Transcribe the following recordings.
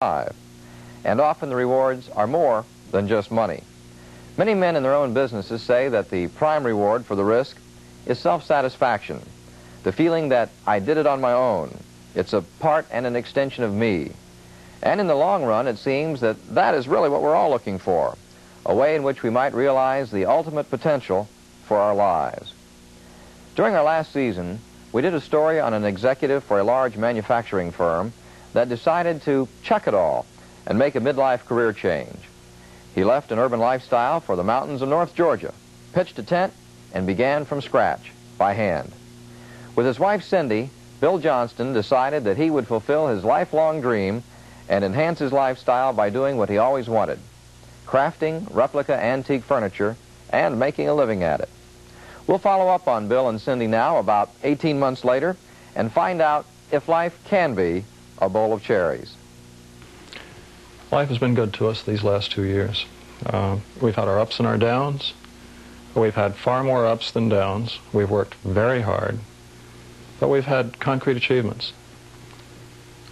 alive. And often the rewards are more than just money. Many men in their own businesses say that the prime reward for the risk is self-satisfaction, the feeling that I did it on my own. It's a part and an extension of me. And in the long run, it seems that that is really what we're all looking for, a way in which we might realize the ultimate potential for our lives. During our last season, we did a story on an executive for a large manufacturing firm that decided to chuck it all and make a midlife career change. He left an urban lifestyle for the mountains of North Georgia, pitched a tent, and began from scratch, by hand. With his wife Cindy, Bill Johnston decided that he would fulfill his lifelong dream and enhance his lifestyle by doing what he always wanted, crafting replica antique furniture and making a living at it. We'll follow up on Bill and Cindy now, about 18 months later, and find out if life can be a bowl of cherries. Life has been good to us these last 2 years. We've had our ups and our downs. We've had far more ups than downs. We've worked very hard, but we've had concrete achievements.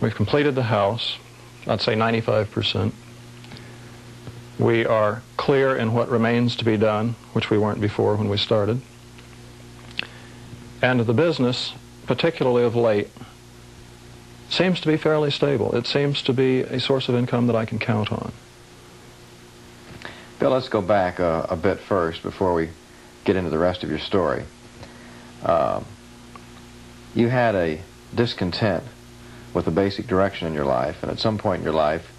We've completed the house, I'd say 95%. We are clear in what remains to be done, which we weren't before when we started. And the business, particularly of late, seems to be fairly stable. It seems to be a source of income that I can count on. Bill, let's go back a bit first before we get into the rest of your story. You had a discontent with the basic direction in your life, and at some point in your life,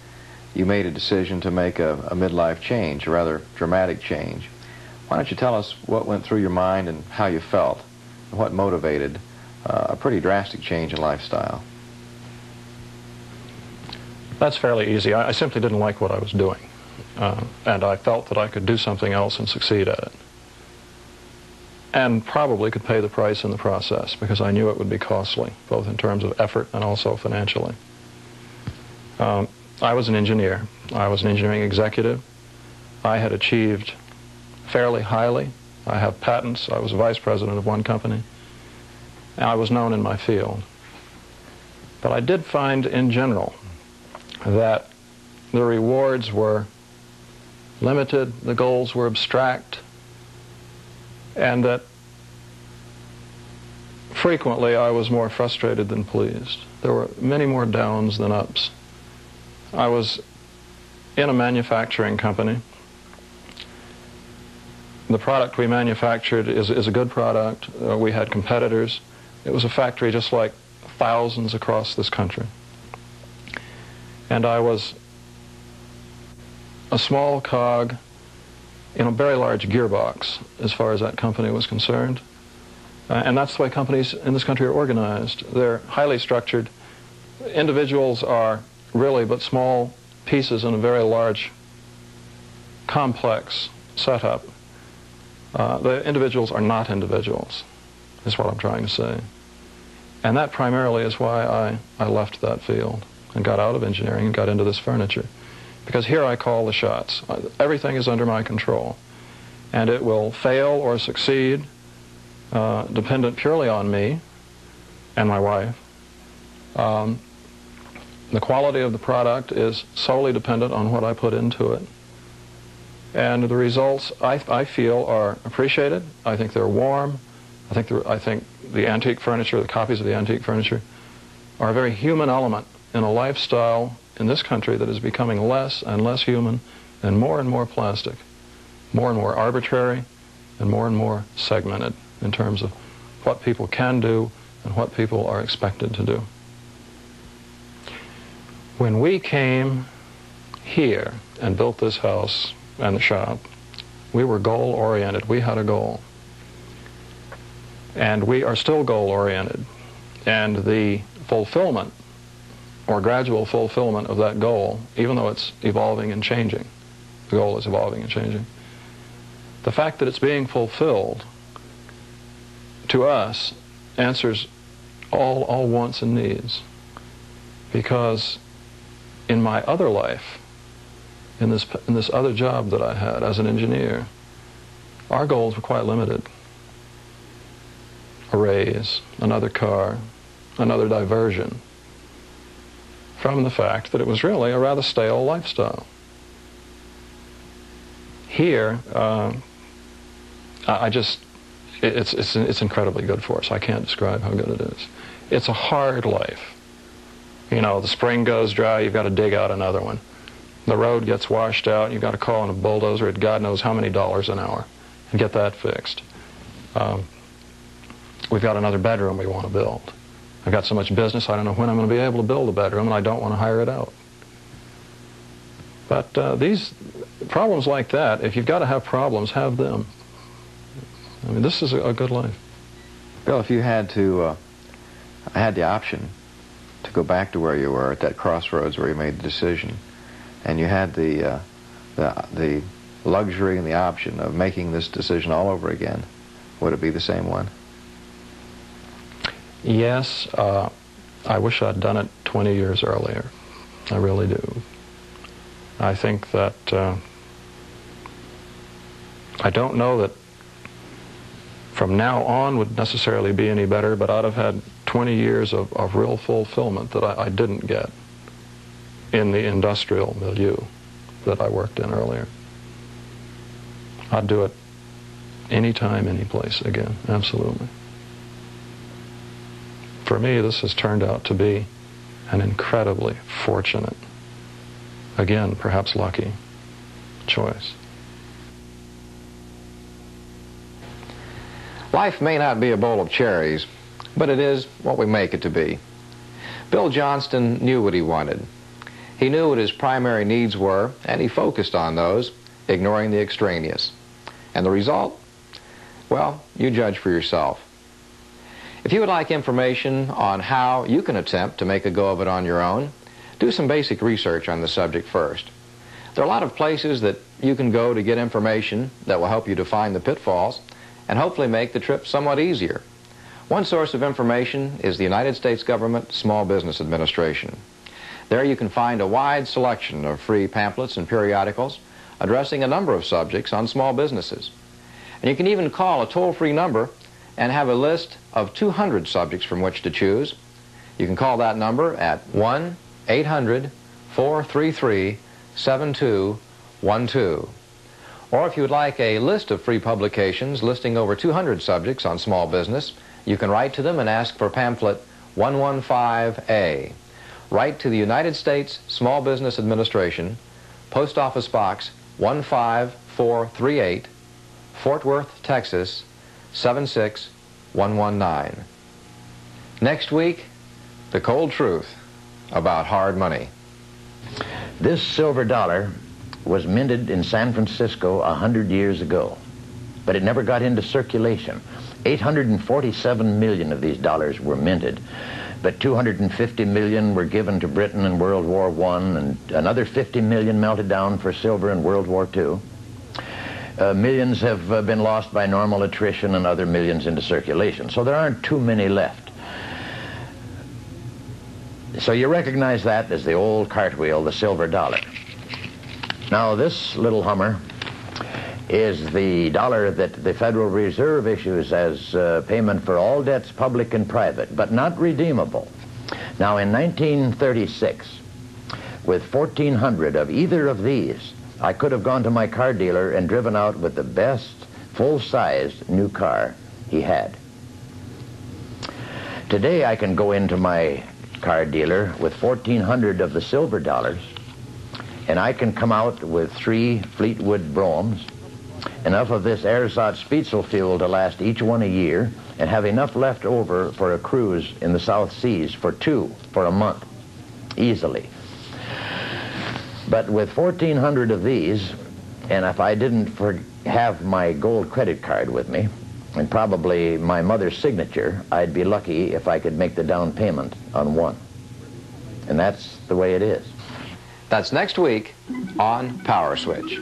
you made a decision to make a midlife change, a rather dramatic change. Why don't you tell us what went through your mind and how you felt, and what motivated a pretty drastic change in lifestyle? That's fairly easy. I simply didn't like what I was doing, and I felt that I could do something else and succeed at it, and probably could pay the price in the process, because I knew it would be costly, both in terms of effort and also financially. I was an engineer. I was an engineering executive. I had achieved fairly highly. I have patents. I was vice president of one company. And I was known in my field. But I did find, in general, that the rewards were limited, the goals were abstract, and that frequently I was more frustrated than pleased. There were many more downs than ups. I was in a manufacturing company. The product we manufactured is a good product. We had competitors. It was a factory just like thousands across this country. And I was a small cog in a very large gearbox as far as that company was concerned. And that's the way companies in this country are organized. They're highly structured. Individuals are really but small pieces in a very large, complex setup. The individuals are not individuals, is what I'm trying to say. And that primarily is why I left that field and got out of engineering and got into this furniture. Because here I call the shots. Everything is under my control. And it will fail or succeed, dependent purely on me and my wife. The quality of the product is solely dependent on what I put into it. And the results, I feel, are appreciated. I think they're warm. I think the antique furniture, the copies of the antique furniture, are a very human element in a lifestyle in this country that is becoming less and less human and more plastic, more and more arbitrary, and more segmented in terms of what people can do and what people are expected to do. When we came here and built this house and the shop, we were goal-oriented. We had a goal. And we are still goal-oriented. And the fulfillment, or gradual fulfillment of that goal, even though it's evolving and changing, the goal is evolving and changing, the fact that it's being fulfilled, to us, answers all wants and needs. Because in my other life, in this other job that I had as an engineer, our goals were quite limited. A raise, another car, another diversion. from the fact that it was really a rather stale lifestyle. Here, it's incredibly good for us. I can't describe how good it is. It's a hard life. You know, the spring goes dry, you've got to dig out another one. The road gets washed out, you've got to call in a bulldozer at God knows how many dollars an hour and get that fixed. We've got another bedroom we want to build. I've got so much business, I don't know when I'm going to be able to build a bedroom, and I don't want to hire it out. But these problems like that, if you've got to have problems, have them. I mean, this is a good life. Bill, if you had to, had the option to go back to where you were at that crossroads where you made the decision, and you had the luxury and the option of making this decision all over again, would it be the same one? Yes, I wish I'd done it 20 years earlier. I really do. I think that I don't know that from now on would necessarily be any better, but I'd have had 20 years of real fulfillment that I didn't get in the industrial milieu that I worked in earlier. I'd do it anytime, any place again, absolutely. For me, this has turned out to be an incredibly fortunate, again, perhaps lucky, choice. Life may not be a bowl of cherries, but it is what we make it to be. Bill Johnston knew what he wanted. He knew what his primary needs were, and he focused on those, ignoring the extraneous. And the result? Well, you judge for yourself. If you would like information on how you can attempt to make a go of it on your own, do some basic research on the subject first. There are a lot of places that you can go to get information that will help you define the pitfalls and hopefully make the trip somewhat easier. One source of information is the United States Government Small Business Administration. There you can find a wide selection of free pamphlets and periodicals addressing a number of subjects on small businesses. And you can even call a toll-free number and have a list of 200 subjects from which to choose. You can call that number at 1-800-433-7212. Or if you would like a list of free publications listing over 200 subjects on small business, you can write to them and ask for pamphlet 115A. Write to the United States Small Business Administration, Post Office Box 15438, Fort Worth, Texas 76119. Next week, the cold truth about hard money. This silver dollar was minted in San Francisco 100 years ago, but it never got into circulation. 847 million of these dollars were minted, but 250 million were given to Britain in World War I, and another 50 million melted down for silver in World War II. Millions have been lost by normal attrition and other millions into circulation, so there aren't too many left. So you recognize that as the old cartwheel, the silver dollar. Now this little Hummer is the dollar that the Federal Reserve issues as payment for all debts, public and private, but not redeemable. Now in 1936, with 1,400 of either of these, I could have gone to my car dealer and driven out with the best full-sized new car he had. Today I can go into my car dealer with 1,400 of the silver dollars, and I can come out with 3 Fleetwood Bromes, enough of this ersatz Spitzel fuel to last each one a year, and have enough left over for a cruise in the South Seas for a month, easily. But with 1,400 of these, and if I didn't have my gold credit card with me, and probably my mother's signature, I'd be lucky if I could make the down payment on one. And that's the way it is. That's next week on Power Switch.